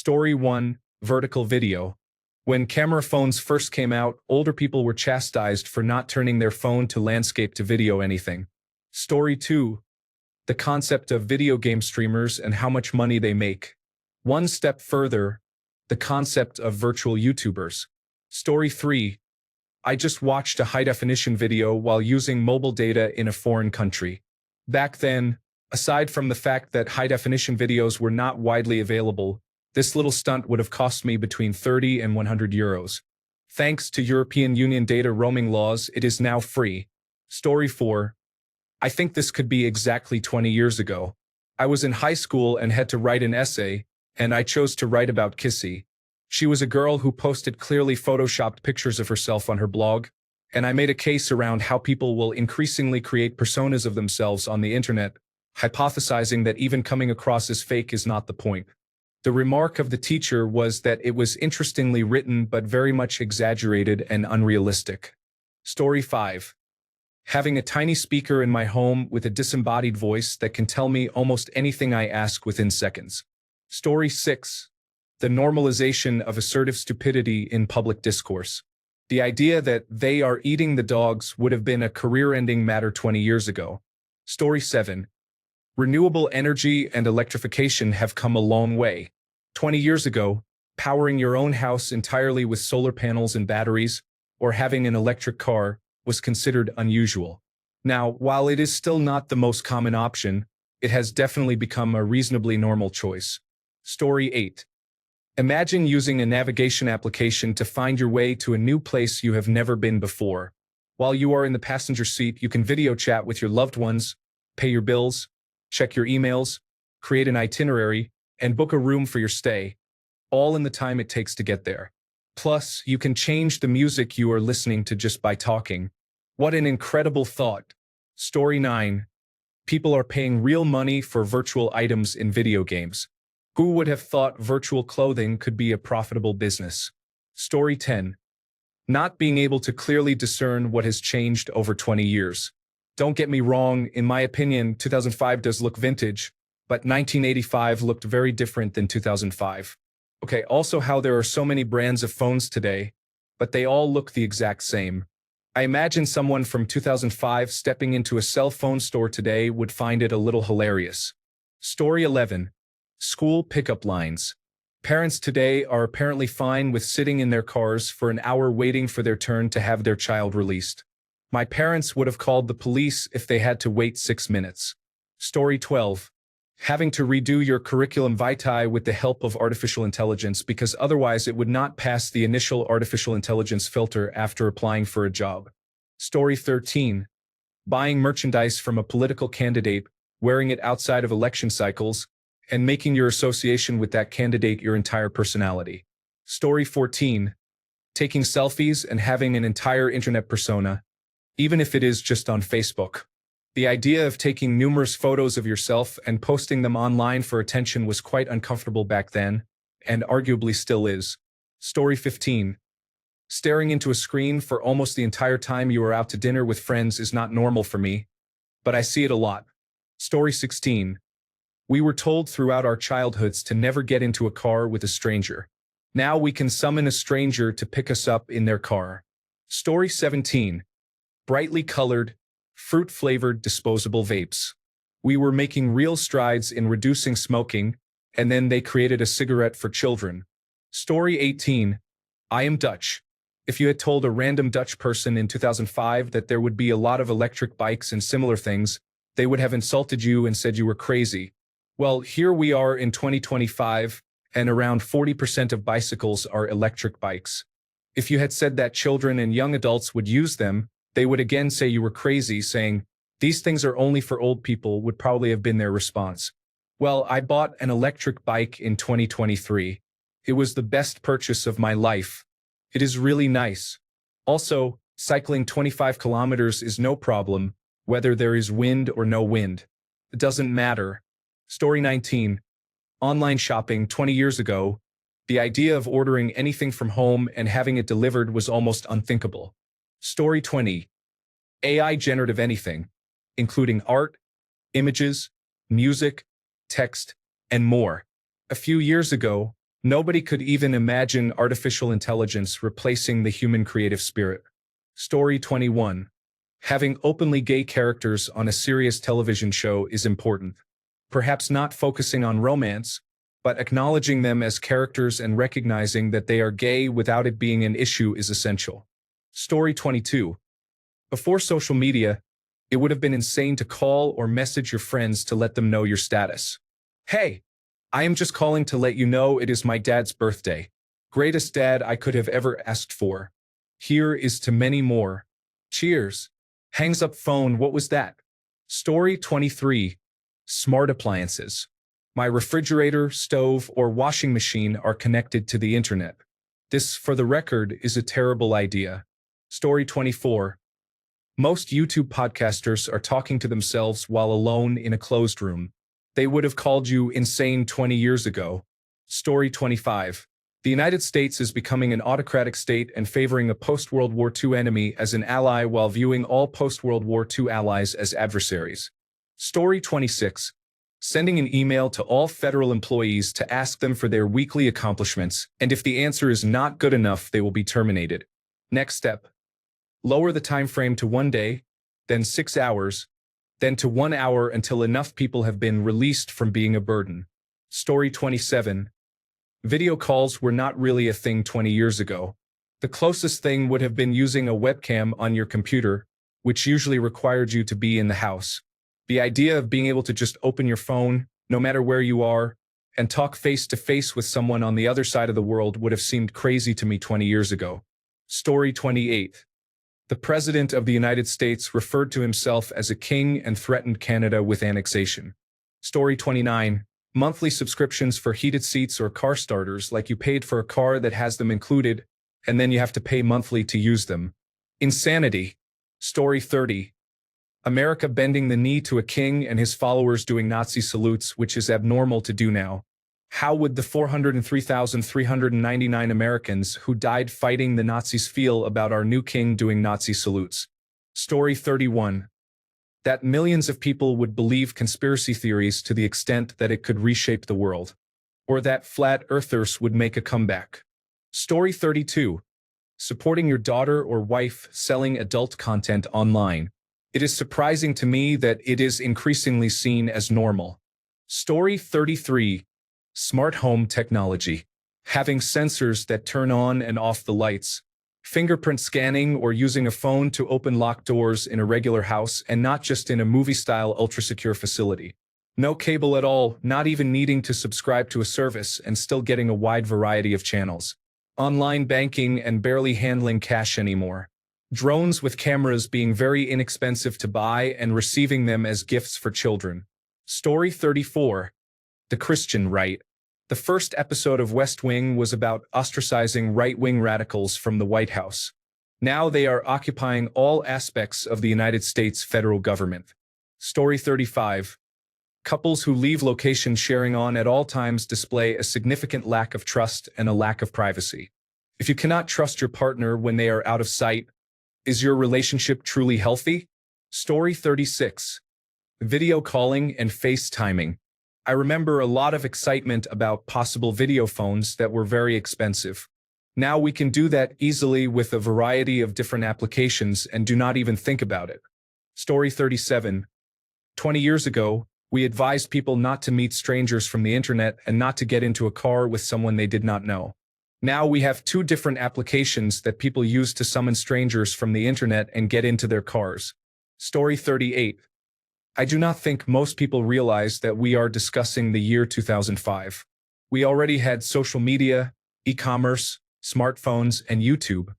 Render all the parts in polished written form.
Story 1, Vertical Video. When camera phones first came out, older people were chastised for not turning their phone to landscape to video anything. Story 2, the concept of video game streamers and how much money they make. One step further, the concept of virtual YouTubers. Story 3, I just watched a high-definition video while using mobile data in a foreign country. Back then, aside from the fact that high-definition videos were not widely available, this little stunt would have cost me between 30 and 100 euros. Thanks to European Union data roaming laws, it is now free. Story 4. I think this could be exactly 20 years ago. I was in high school and had to write an essay, and I chose to write about Kissy. She was a girl who posted clearly photoshopped pictures of herself on her blog, and I made a case around how people will increasingly create personas of themselves on the internet, hypothesizing that even coming across as fake is not the point. The remark of the teacher was that it was interestingly written but very much exaggerated and unrealistic. Story 5. Having a tiny speaker in my home with a disembodied voice that can tell me almost anything I ask within seconds. Story 6. The normalization of assertive stupidity in public discourse. The idea that they are eating the dogs would have been a career-ending matter 20 years ago. Story 7. Renewable energy and electrification have come a long way. 20 years ago, powering your own house entirely with solar panels and batteries, or having an electric car, was considered unusual. Now, while it is still not the most common option, it has definitely become a reasonably normal choice. Story 8. Imagine using a navigation application to find your way to a new place you have never been before. While you are in the passenger seat, you can video chat with your loved ones, pay your bills, check your emails, create an itinerary, and book a room for your stay, all in the time it takes to get there. Plus, you can change the music you are listening to just by talking. What an incredible thought. Story 9. People are paying real money for virtual items in video games. Who would have thought virtual clothing could be a profitable business? Story 10. Not being able to clearly discern what has changed over 20 years. Don't get me wrong, in my opinion, 2005 does look vintage, but 1985 looked very different than 2005. Okay, also how there are so many brands of phones today, but they all look the exact same. I imagine someone from 2005 stepping into a cell phone store today would find it a little hilarious. Story 11. School pickup lines. Parents today are apparently fine with sitting in their cars for an hour waiting for their turn to have their child released. My parents would have called the police if they had to wait 6 minutes. Story 12. Having to redo your curriculum vitae with the help of artificial intelligence because otherwise it would not pass the initial artificial intelligence filter after applying for a job. Story 13. Buying merchandise from a political candidate, wearing it outside of election cycles, and making your association with that candidate your entire personality. Story 14. Taking selfies and having an entire internet persona, even if it is just on Facebook. The idea of taking numerous photos of yourself and posting them online for attention was quite uncomfortable back then, and arguably still is. Story 15. Staring into a screen for almost the entire time you are out to dinner with friends is not normal for me, but I see it a lot. Story 16. We were told throughout our childhoods to never get into a car with a stranger. Now we can summon a stranger to pick us up in their car. Story 17. Brightly colored, fruit-flavored disposable vapes. We were making real strides in reducing smoking, and then they created a cigarette for children. Story 18. I am Dutch. If you had told a random Dutch person in 2005 that there would be a lot of electric bikes and similar things, they would have insulted you and said you were crazy. Well, here we are in 2025, and around 40% of bicycles are electric bikes. If you had said that children and young adults would use them, they would again say you were crazy, saying, "These things are only for old people," would probably have been their response. Well, I bought an electric bike in 2023. It was the best purchase of my life. It is really nice. Also, cycling 25 kilometers is no problem, whether there is wind or no wind. It doesn't matter. Story 19. Online shopping 20 years ago, the idea of ordering anything from home and having it delivered was almost unthinkable. Story 20. AI generative anything, including art, images, music, text, and more. A few years ago, Nobody could even imagine artificial intelligence replacing the human creative spirit. Story 21. Having openly gay characters on a serious television show is important. Perhaps not focusing on romance, but acknowledging them as characters and recognizing that they are gay without it being an issue is essential. Story 22. Before social media, it would have been insane to call or message your friends to let them know your status. Hey, I am just calling to let you know it is my dad's birthday. Greatest dad I could have ever asked for. Here is to many more. Cheers. Hangs up phone, what was that? Story 23. Smart appliances. My refrigerator, stove, or washing machine are connected to the internet. This, for the record, is a terrible idea. Story 24. Most YouTube podcasters are talking to themselves while alone in a closed room. They would have called you insane 20 years ago. Story 25. The United States is becoming an autocratic state and favoring a post-World War II enemy as an ally while viewing all post-World War II allies as adversaries. Story 26. Sending an email to all federal employees to ask them for their weekly accomplishments, and if the answer is not good enough, they will be terminated. Next step. Lower the time frame to 1 day, then 6 hours, then to 1 hour until enough people have been released from being a burden. Story 27. Video calls were not really a thing 20 years ago. The closest thing would have been using a webcam on your computer, which usually required you to be in the house. The idea of being able to just open your phone, no matter where you are, and talk face-to-face with someone on the other side of the world would have seemed crazy to me 20 years ago. Story 28. The President of the United States referred to himself as a king and threatened Canada with annexation. Story 29. Monthly subscriptions for heated seats or car starters, like you paid for a car that has them included, and then you have to pay monthly to use them. Insanity. Story 30. America bending the knee to a king and his followers doing Nazi salutes, which is abnormal to do now. How would the 403,399 Americans who died fighting the Nazis feel about our new king doing Nazi salutes? Story 31. That millions of people would believe conspiracy theories to the extent that it could reshape the world. Or that flat earthers would make a comeback. Story 32. Supporting your daughter or wife selling adult content online. It is surprising to me that it is increasingly seen as normal. Story 33. Smart home technology. Having sensors that turn on and off the lights. Fingerprint scanning or using a phone to open locked doors in a regular house and not just in a movie-style ultra-secure facility. No cable at all, not even needing to subscribe to a service and still getting a wide variety of channels. Online banking and barely handling cash anymore. Drones with cameras being very inexpensive to buy and receiving them as gifts for children. Story 34. The Christian right. The first episode of West Wing was about ostracizing right-wing radicals from the White House. Now they are occupying all aspects of the United States federal government. Story 35. Couples who leave location sharing on at all times display a significant lack of trust and a lack of privacy. If you cannot trust your partner when they are out of sight, is your relationship truly healthy? Story 36. Video calling and FaceTiming. I remember a lot of excitement about possible video phones that were very expensive. Now we can do that easily with a variety of different applications and do not even think about it. Story 37. 20 years ago, we advised people not to meet strangers from the internet and not to get into a car with someone they did not know. Now we have 2 different applications that people use to summon strangers from the internet and get into their cars. Story 38. I do not think most people realize that we are discussing the year 2005. We already had social media, e-commerce, smartphones, and YouTube.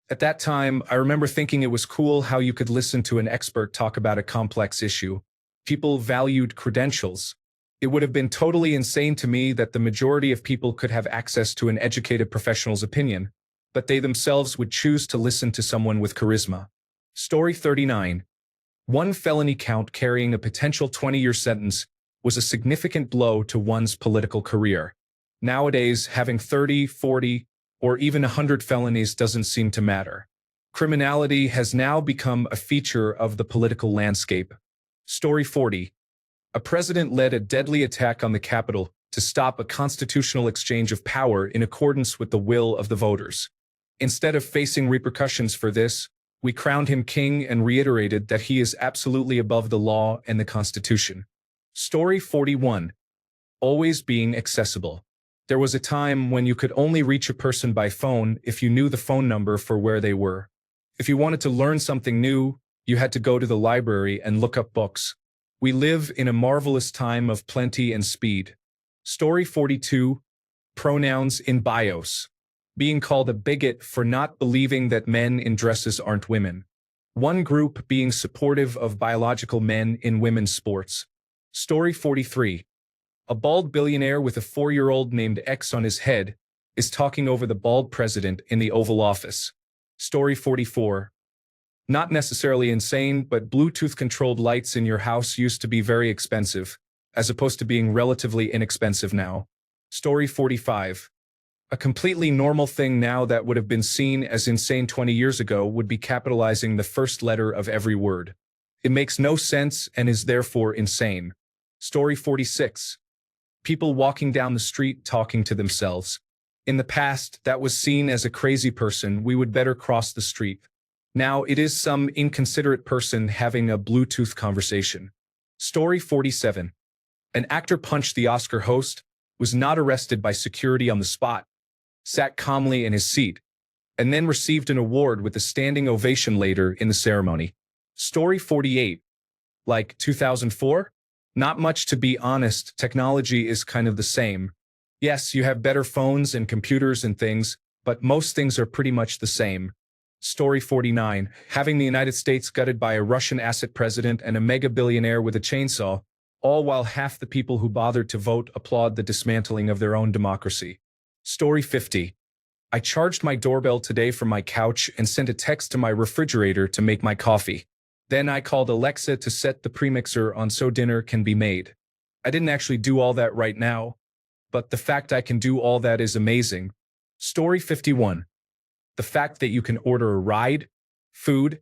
At that time, I remember thinking it was cool how you could listen to an expert talk about a complex issue. People valued credentials. It would have been totally insane to me that the majority of people could have access to an educated professional's opinion, but they themselves would choose to listen to someone with charisma. Story 39. One felony count carrying a potential 20-year sentence was a significant blow to one's political career. Nowadays, having 30, 40, or even 100 felonies doesn't seem to matter. Criminality has now become a feature of the political landscape. Story 40. A president led a deadly attack on the Capitol, to stop a constitutional exchange of power in accordance with the will of the voters. Instead of facing repercussions for this, we crowned him king and reiterated that he is absolutely above the law and the Constitution. Story 41. Always being accessible. There was a time when you could only reach a person by phone if you knew the phone number for where they were. If you wanted to learn something new, you had to go to the library and look up books. We live in a marvelous time of plenty and speed. Story 42. Pronouns in bios. Being called a bigot for not believing that men in dresses aren't women. One group being supportive of biological men in women's sports. Story 43. A bald billionaire with a 4-year-old named X on his head is talking over the bald president in the Oval Office. Story 44. Not necessarily insane, but Bluetooth-controlled lights in your house used to be very expensive, as opposed to being relatively inexpensive now. Story 45. A completely normal thing now that would have been seen as insane 20 years ago would be capitalizing the first letter of every word. It makes no sense and is therefore insane. Story 46. People walking down the street talking to themselves. In the past, that was seen as a crazy person, we would better cross the street. Now it is some inconsiderate person having a Bluetooth conversation. Story 47. An actor punched the Oscar host, was not arrested by security on the spot, sat calmly in his seat, and then received an award with a standing ovation later in the ceremony. Story 48. Like 2004? Not much, to be honest. Technology is kind of the same. Yes, you have better phones and computers and things, but most things are pretty much the same. Story 49. Having the United States gutted by a Russian asset president and a mega billionaire with a chainsaw, all while half the people who bothered to vote applaud the dismantling of their own democracy. Story 50. I charged my doorbell today from my couch and sent a text to my refrigerator to make my coffee. Then I called Alexa to set the premixer on so dinner can be made. I didn't actually do all that right now, but the fact I can do all that is amazing. Story 51. The fact that you can order a ride, food,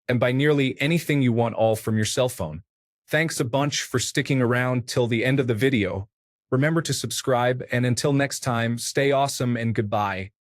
and buy nearly anything you want all from your cell phone. Thanks a bunch for sticking around till the end of the video. Remember to subscribe, and until next time, stay awesome and goodbye.